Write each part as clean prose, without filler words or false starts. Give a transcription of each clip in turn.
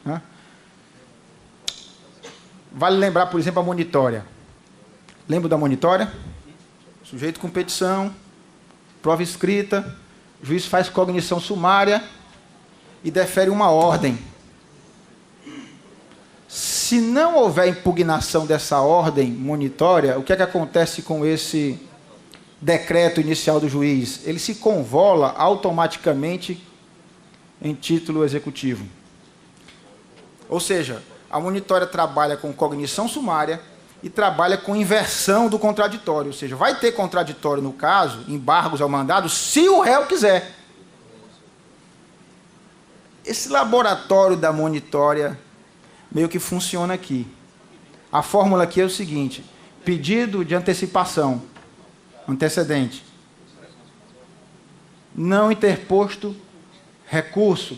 né? Vale lembrar, por exemplo, a monitória. Lembra da monitória? Sujeito com petição, prova escrita, o juiz faz cognição sumária e defere uma ordem. Se não houver impugnação dessa ordem monitória, o que é que acontece com esse decreto inicial do juiz? Ele se convola automaticamente em título executivo. Ou seja, a monitória trabalha com cognição sumária e trabalha com inversão do contraditório. Ou seja, vai ter contraditório no caso, embargos ao mandado, se o réu quiser. Esse laboratório da monitória meio que funciona aqui. A fórmula aqui é o seguinte: pedido de antecipação, antecedente, não interposto recurso,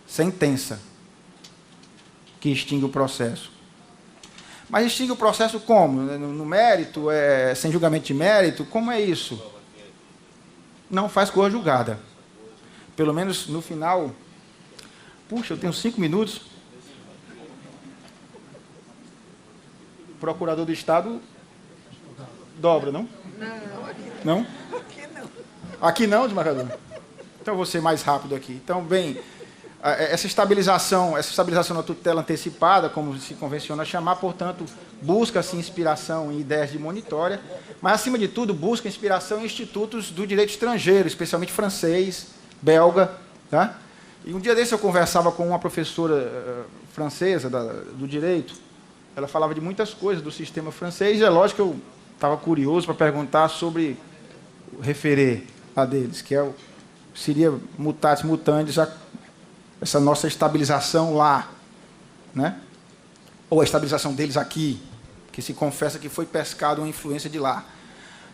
sentença, que extingue o processo. Mas extingue o processo como? No mérito? Sem julgamento de mérito? Como é isso? Não faz coisa julgada. Pelo menos no final. Puxa, eu tenho 5 minutos. O procurador do Estado dobra, não? Não. Não? Aqui não. Aqui não, desembargador? Então eu vou ser mais rápido aqui. Então, bem, essa estabilização na tutela antecipada, como se convenciona chamar, portanto, busca-se inspiração em ideias de monitória, mas, acima de tudo, busca inspiração em institutos do direito estrangeiro, especialmente francês, belga. Tá? E um dia desse eu conversava com uma professora francesa do direito. Ela falava de muitas coisas do sistema francês, e é lógico que eu estava curioso para perguntar sobre o referê lá deles, que seria mutatis mutandis, essa nossa estabilização lá, né? Ou a estabilização deles aqui, que se confessa que foi pescado uma influência de lá.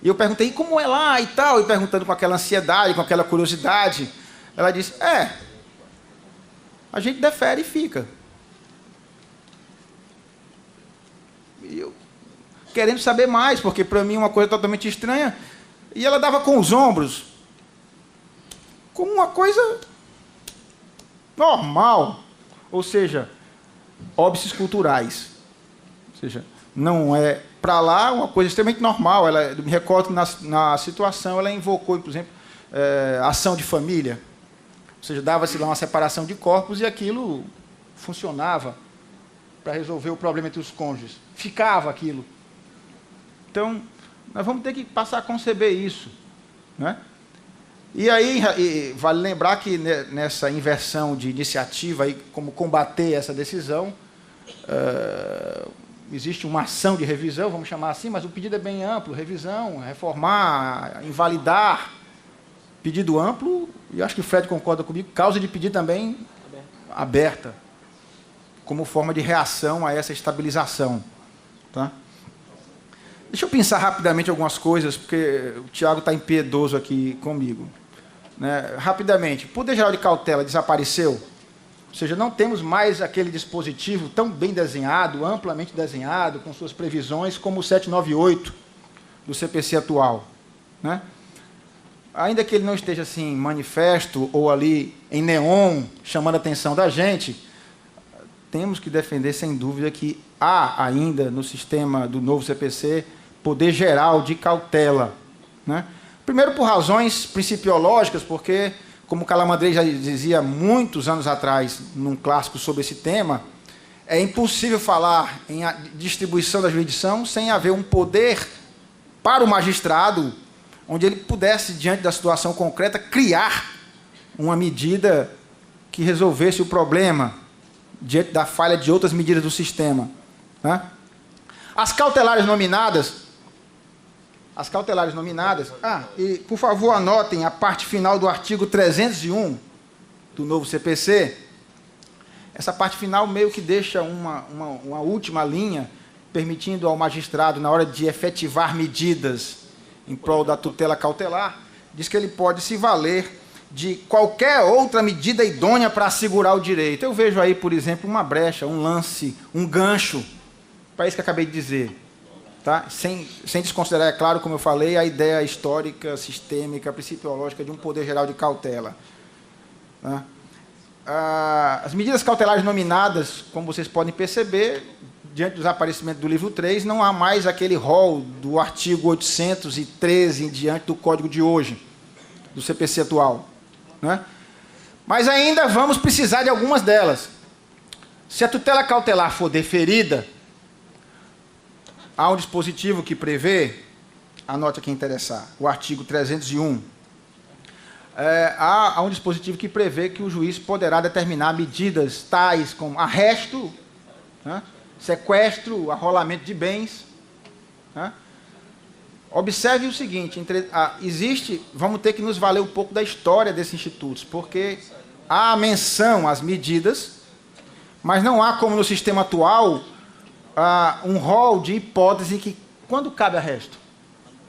E eu perguntei, como é lá e tal, e perguntando com aquela ansiedade, com aquela curiosidade, ela disse, a gente defere e fica. E eu, querendo saber mais, porque para mim é uma coisa totalmente estranha, e ela dava com os ombros, como uma coisa normal, ou seja, óbices culturais. Ou seja, não é para lá uma coisa extremamente normal. Eu me recordo que na situação ela invocou, por exemplo, ação de família. Ou seja, dava-se lá uma separação de corpos e aquilo funcionava para resolver o problema entre os cônjuges. Ficava aquilo. Então, nós vamos ter que passar a conceber isso, né? E aí, vale lembrar que nessa inversão de iniciativa, aí, como combater essa decisão, existe uma ação de revisão, vamos chamar assim, mas o pedido é bem amplo, revisão, reformar, invalidar, pedido amplo, e acho que o Fred concorda comigo, causa de pedido também aberta, como forma de reação a essa estabilização. Tá? Deixa eu pensar rapidamente algumas coisas, porque o Tiago está impiedoso aqui comigo. Né? Rapidamente, o poder geral de cautela desapareceu, ou seja, não temos mais aquele dispositivo tão bem desenhado, amplamente desenhado, com suas previsões, como o 798 do CPC atual. Né? Ainda que ele não esteja assim manifesto ou ali em neon, chamando a atenção da gente, temos que defender, sem dúvida, que há ainda no sistema do novo CPC poder geral de cautela. Né? Primeiro, por razões principiológicas, porque, como Calamandrei já dizia muitos anos atrás, num clássico sobre esse tema, é impossível falar em distribuição da jurisdição sem haver um poder para o magistrado, onde ele pudesse, diante da situação concreta, criar uma medida que resolvesse o problema, diante da falha de outras medidas do sistema. Né? As cautelares nominadas, e por favor anotem a parte final do artigo 301 do novo CPC. Essa parte final meio que deixa uma última linha, permitindo ao magistrado, na hora de efetivar medidas em prol da tutela cautelar, diz que ele pode se valer de qualquer outra medida idônea para assegurar o direito. Eu vejo aí, por exemplo, uma brecha, um lance, um gancho, para isso que eu acabei de dizer. Tá? Sem desconsiderar, é claro, como eu falei, a ideia histórica, sistêmica, principiológica de um poder geral de cautela. Tá? as medidas cautelares nominadas, como vocês podem perceber, diante do desaparecimento do livro 3, não há mais aquele rol do artigo 813 em diante do código de hoje, do CPC atual, né? Mas ainda vamos precisar de algumas delas. Se a tutela cautelar for deferida, há um dispositivo que prevê, anote aqui interessar, o artigo 301, há um dispositivo que prevê que o juiz poderá determinar medidas tais como arresto, né, sequestro, arrolamento de bens. Né. Observe o seguinte, vamos ter que nos valer um pouco da história desses institutos, porque há menção às medidas, mas não há, como no sistema atual, um rol de hipótese que, quando cabe arresto,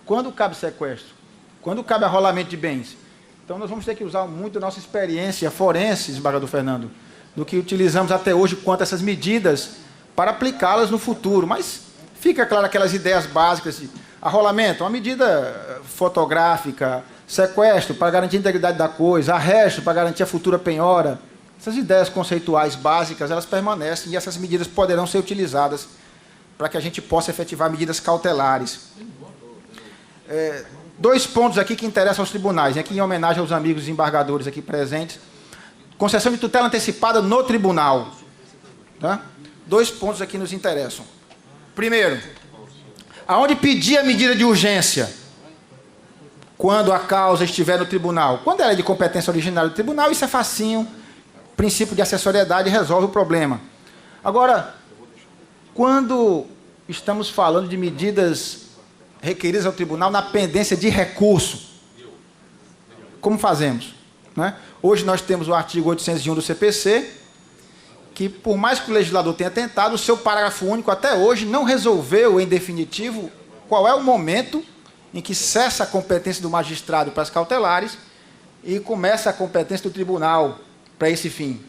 quando cabe sequestro, quando cabe arrolamento de bens. Então, nós vamos ter que usar muito a nossa experiência forense, desembargador Fernando, do que utilizamos até hoje quanto a essas medidas, para aplicá-las no futuro. Mas fica claro aquelas ideias básicas de arrolamento, uma medida fotográfica, sequestro para garantir a integridade da coisa, arresto para garantir a futura penhora. Essas ideias conceituais básicas, elas permanecem e essas medidas poderão ser utilizadas para que a gente possa efetivar medidas cautelares. Dois pontos aqui que interessam aos tribunais, aqui em homenagem aos amigos desembargadores aqui presentes. Concessão de tutela antecipada no tribunal. Tá? Dois pontos aqui nos interessam. Primeiro, aonde pedir a medida de urgência? Quando a causa estiver no tribunal. Quando ela é de competência originária do tribunal, isso é facinho. O princípio de acessoriedade resolve o problema. Agora, quando estamos falando de medidas requeridas ao tribunal na pendência de recurso, como fazemos? Né? Hoje nós temos o artigo 801 do CPC, que, por mais que o legislador tenha tentado, o seu parágrafo único até hoje não resolveu, em definitivo, qual é o momento em que cessa a competência do magistrado para as cautelares e começa a competência do tribunal para esse fim.